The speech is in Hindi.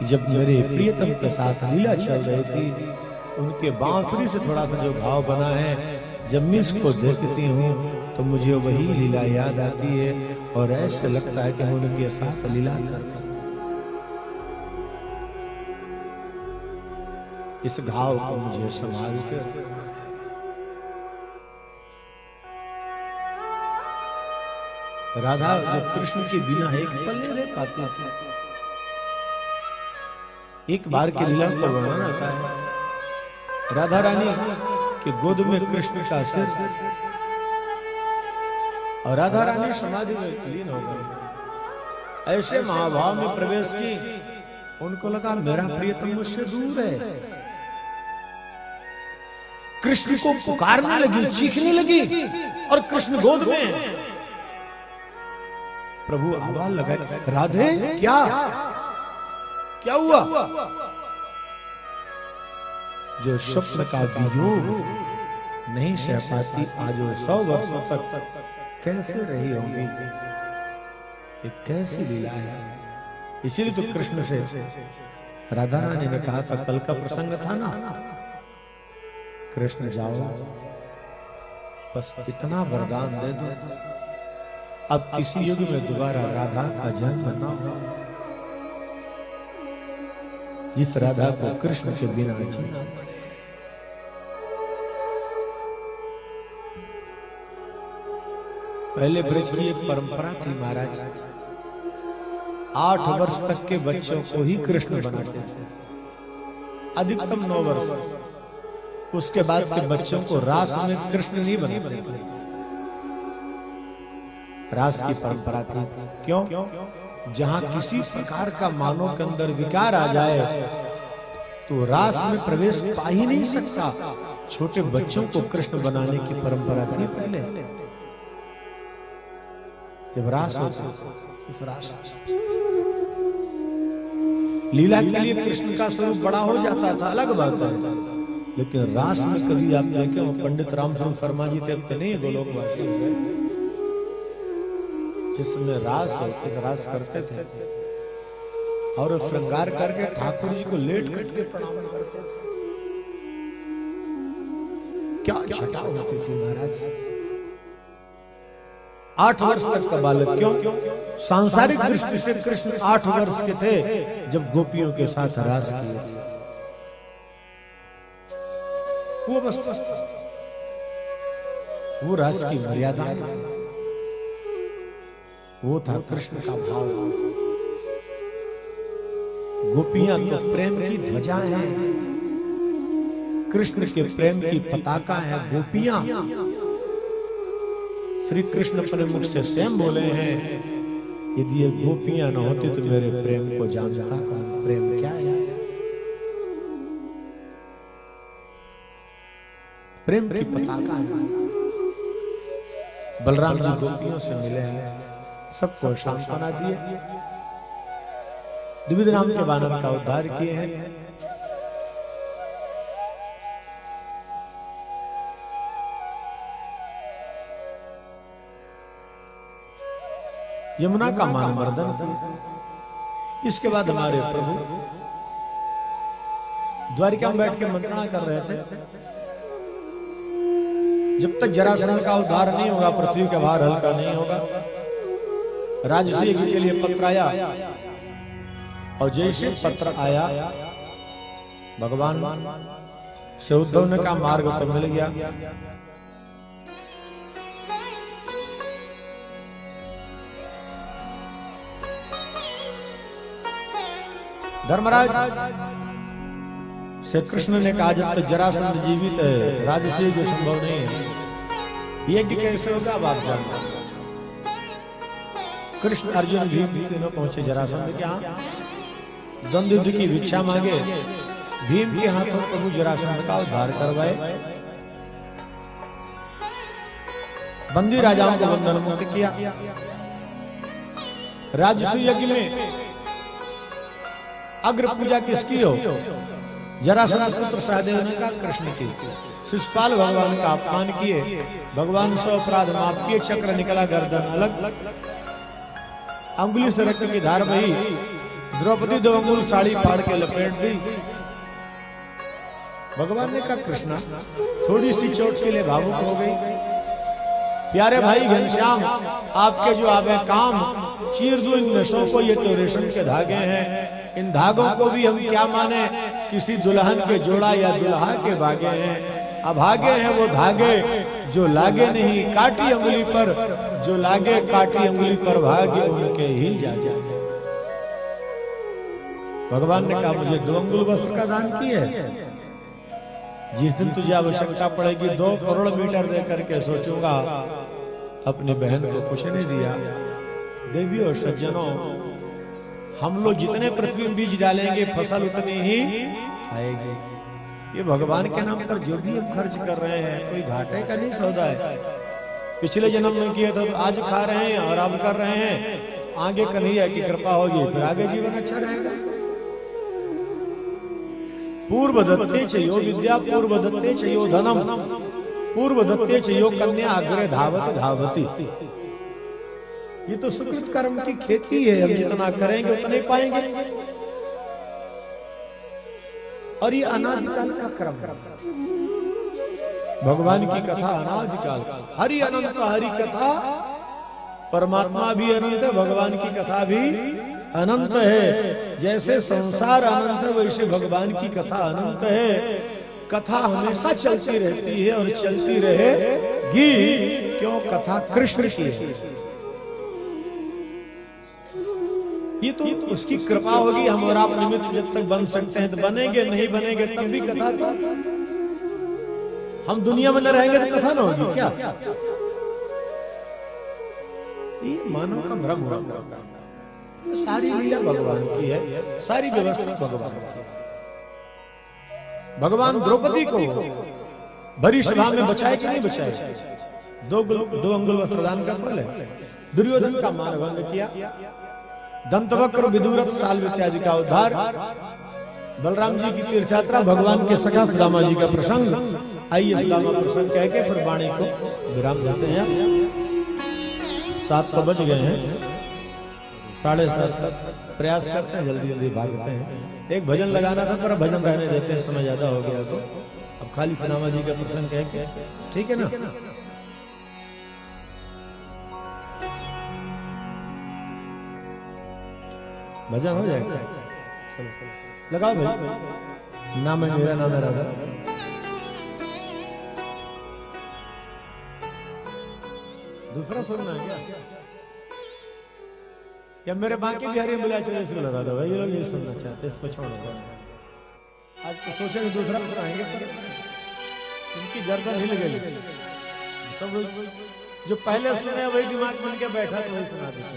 जब मेरे प्रियतम के साथ लीला चल रही थी, उनके बांसुरी से थोड़ा सा जो घाव बना है, जब मैं इसको देखती हूँ तो मुझे वही लीला याद आती है और ऐसे लगता है कि हम उनके साथ लीला कर रहे हैं। इस घाव को मुझे संभाल के रखना है। राधा जब कृष्ण के बिना एक पल नहीं रह पाती थी। एक बार की लीला का वर्णन आता है, राधा रानी के गोद में कृष्ण का सिर और राधा रानी समाधि में लीन हो गई। ऐसे महाभाव में प्रवेश की, उनको लगा मेरा प्रियतम मुझसे दूर है। कृष्ण को पुकारने लगी, चीखने लगी और कृष्ण गोद में। प्रभु आवाज लगाए, राधे क्या हुआ? जो स्वप्न का वियोग नहीं सह पाती, आज वो 100 वर्षों तक कैसे रही होंगी? ये कैसी लीला है। इसीलिए तो कृष्ण से राधा रानी ने कहा था, कल का प्रसंग था ना, कृष्ण जाओ बस इतना वरदान दे दो, अब किसी युग में दोबारा राधा का जन्म न हो, जिस राधा को कृष्ण के बिना जीना पड़े। पहले ब्रज की एक परंपरा थी महाराज, 8 वर्ष तक के बच्चों को ही कृष्ण बनाते थे, अधिकतम 9 वर्ष। उसके बाद के बच्चों को रास में कृष्ण नहीं बनाते थे। रास की परंपरा थी। क्यों? जहां किसी प्रकार का मानव के अंदर विकार आ जाए तो रास में प्रवेश पा ही नहीं सकता। छोटे बच्चों को कृष्ण बनाने की परंपरा थी पहले। जब रास होता, इस रास लीला के लिए कृष्ण का स्वरूप बड़ा हो जाता था, अलग बात है। लेकिन रास में कभी आप देखे हो, पंडित रामचंद्र शर्मा जी थे नहीं, गोलोकवासी जिसमें रास होते, रास करते थे और श्रृंगार करके ठाकुर जी को लेट कट के प्रणाम करते थे। क्या छटा होती थी महाराज। 8 वर्ष तक का बालक। क्यों? सांसारिक दृष्टि से कृष्ण 8 वर्ष के थे जब गोपियों के साथ रास किए। वो बस वो रास की मर्यादा, वो था कृष्ण का भाव। गोपियां तो प्रेम की ध्वजा है, कृष्ण के प्रेम की पताका है गोपियां। श्री कृष्ण अपने मुख से स्वयं बोले हैं, यदि ये गोपियां न होती तो मेरे प्रेम को जानता कौन? प्रेम क्या है? प्रेम की पताका है। बलराम जी गोपियों से मिले हैं, सबको सांत्वना दिए, द्विविध नाम के वानर का उद्धार किए हैं। यमुना का मान मर्दन। इसके बाद हमारे प्रभु द्वारिका में बैठ के मंत्रणा कर रहे थे, जब तक जरासंध का उद्धार नहीं होगा, पृथ्वी का भार हल्का नहीं होगा। राजसी के लिए पत्र आया और जैसे पत्र आया, भगवान से उद्धव ने कहा मार्ग तो मिल गया। धर्मराज से कृष्ण ने कहा जब तक जरासंध जीवित है, राजसी जो संभव नहीं है, यज्ञ कैसे होगा बात जानना। कृष्ण अर्जुन भीम तीनों पहुंचे जरासंध के यहाँ, द्वंद्व युद्ध की भिक्षा मांगे। भीम के हाथों प्रभु जरासंध का उद्धार करवाए, बंदी राजाओं को बंधन मुक्त किया। राजसूय यज्ञ में अग्र पूजा किसकी हो? जरासंध पुत्र सहदेव ने कहा कृष्ण की। शिशुपाल भगवान का अपमान किए, भगवान 100 अपराध माफ किए, चक्र निकला, गर्दन अलग, अंगुली से रक्त की धार बही, द्रौपदी 2 अंगुल साड़ी फाड़ के लपेट दी। भगवान ने कहा कृष्णा थोड़ी सी चोट के लिए भावुक हो गई। प्यारे भाई घनश्याम, आपके जो आवे काम, चीर दो इन नशों को, ये तो रेशम के धागे हैं। इन धागों को भी हम क्या माने, किसी दुल्हन के जोड़ा या दुल्हा के भागे हैं। अभागे हैं वो धागे जो लागे नहीं काटी अंगुली पर, जो लागे काटी अंगुली पर भाग्य उनके ही जा जाए। भगवान ने कहा मुझे 2 अंगुल वस्त्र का दान किया है। जिस दिन तुझे आवश्यकता पड़ेगी 2 करोड़ मीटर दे करके सोचूंगा। अपनी बहन को कुछ नहीं दिया। देवी और सज्जनों, हम लोग जितने पृथ्वी में बीज डालेंगे फसल उतनी ही आएगी। ये भगवान के नाम पर जो भी हम खर्च कर रहे हैं कोई घाटे का नहीं सौदा है। पिछले जन्म में किया था तो आज खा रहे हैं और अब कर रहे हैं। आगे कन्हैया की कृपा होगी फिर आगे जीवन अच्छा रहेगा। पूर्व दत्ते चयो विद्या, पूर्व दत्ते चयो धनम, पूर्व दत्ते चयो कन्या अग्रे धावत धावती। ये तो सुकृत कर्म की खेती है। हम जितना करेंगे उतना ही पाएंगे। और ये अनादिकाल का क्रम। भगवान की कथा अनादिकाल, हरि अनंत हरि कथा, परमात्मा भी अनंत है, भगवान की कथा भी अनंत है। जैसे संसार अनंत है वैसे भगवान की कथा अनंत है। कथा हमेशा चलती रहती है और चलती रहेगी। क्यों? कथा कृष्ण की है। ये तो उसकी कृपा होगी। हम और आप निमित्त जब तक बन सकते हैं तो बनेंगे, नहीं बनेंगे तब भी कथा। तो हम दुनिया में न रहेंगे तो कथा ना होगी क्या? ये मानव का भ्रम हो रहा है। सारी लीला भगवान की है, सारी व्यवस्था भगवान की है। भगवान द्रौपदी को भरी सभा में बचाए कि नहीं बचाए? 2 अंगुल वस्त्र दान का फल है। दुर्योधन का मानभंग किया। दंतवक्र विदुरथ साल्व इत्यादि का उद्धार। बलराम जी की तीर्थ यात्रा, भगवान के सखा सुदामा जी का प्रसंग। आइए सुदामा प्रसंग कह के फिर वाणी को विराम देते हैं। 7 तो बज गए हैं, 7:30 तक प्रयास करते हैं जल्दी जल्दी भागते हैं। एक भजन लगाना था पर भजन रहने देते हैं, समय ज्यादा हो गया तो अब खाली सुदामा जी का प्रसंग कह के, ठीक है ना? भजन हो जाएगा। लगाओ भाई। नाम है मेरा, नाम है राधा। दूसरा सुनना है क्या? या मेरे बाकी बिहारी मिला चले इसको लगा दो भाई। ये लोग ये सुनना चाहते हैं, इसको छोड़ो। आज तो सोचेंगे दूसरा सुनाएंगे पर इनकी गर्दन हिल गई। सब जो पहले सुने वही दिमाग बन के बैठा तो वही सुना देते।